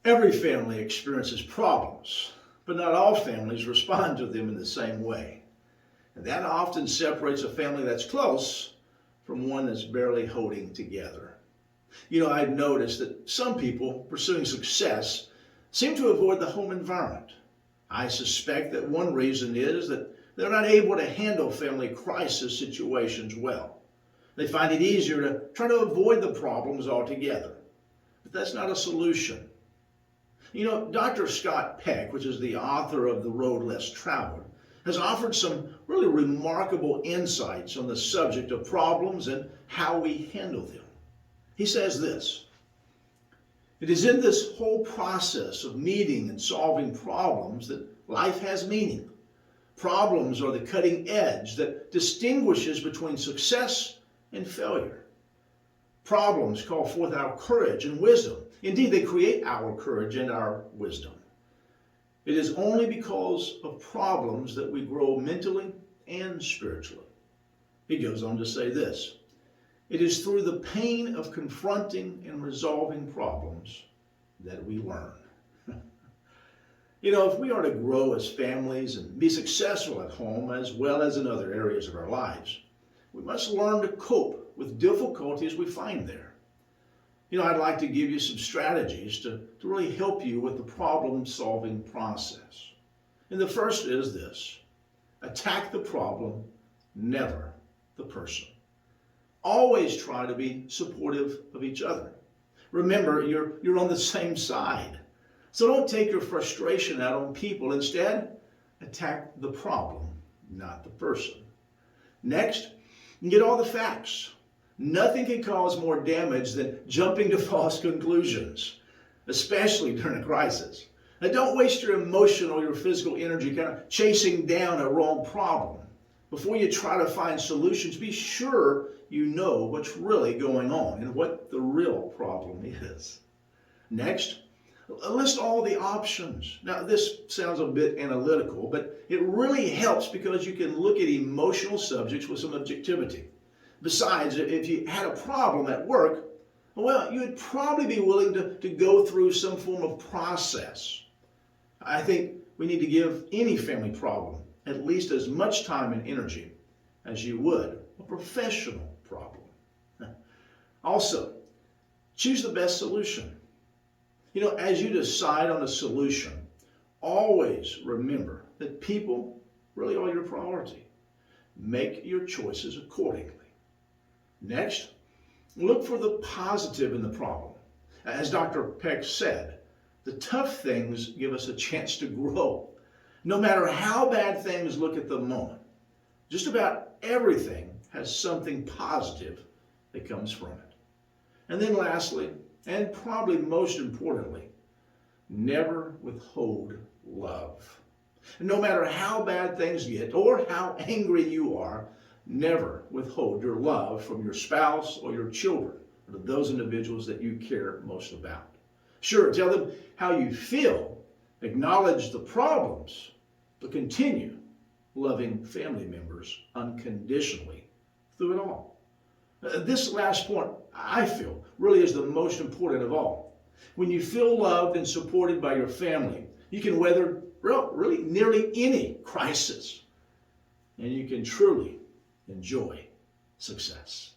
Every family experiences problems, but not all families respond to them in the same way. And that often separates a family that's close from one that's barely holding together. I've noticed that some people pursuing success seem to avoid the home environment. I suspect that one reason is that they're not able to handle family crisis situations well. They find it easier to try to avoid the problems altogether. But that's not a solution. Dr. Scott Peck, which is the author of The Road Less Traveled, has offered some really remarkable insights on the subject of problems and how we handle them. He says this: "It is in this whole process of meeting and solving problems that life has meaning. Problems are the cutting edge that distinguishes between success and failure. Problems call forth our courage and wisdom. Indeed, they create our courage and our wisdom. It is only because of problems that we grow mentally and spiritually." He goes on to say this: "It is through the pain of confronting and resolving problems that we learn." If we are to grow as families and be successful at home as well as in other areas of our lives, we must learn to cope with difficulties we find there. I'd like to give you some strategies to really help you with the problem-solving process. And the first is this: attack the problem, never the person. Always try to be supportive of each other. Remember, you're on the same side. So don't take your frustration out on people. Instead, attack the problem, not the person. Next, get all the facts. Nothing can cause more damage than jumping to false conclusions, especially during a crisis. Now, don't waste your emotional or your physical energy kind of chasing down a wrong problem. Before you try to find solutions, be sure you know what's really going on and what the real problem is. Next, list all the options. Now, this sounds a bit analytical, but it really helps because you can look at emotional subjects with some objectivity. Besides, if you had a problem at work, well, you'd probably be willing to go through some form of process. I think we need to give any family problem at least as much time and energy as you would a professional problem. Also, choose the best solution. As you decide on a solution, always remember that people really are your priority. Make your choices accordingly. Next, look for the positive in the problem. As Dr. Peck said, the tough things give us a chance to grow. No matter how bad things look at the moment, just about everything has something positive that comes from it. And then lastly, and probably most importantly, never withhold love. No matter how bad things get or how angry you are, never withhold your love from your spouse or your children, or to those individuals that you care most about. Sure, tell them how you feel, acknowledge the problems, but continue loving family members unconditionally through it all. This last point, I feel, really is the most important of all. When you feel loved and supported by your family, you can weather really nearly any crisis, and you can truly enjoy success.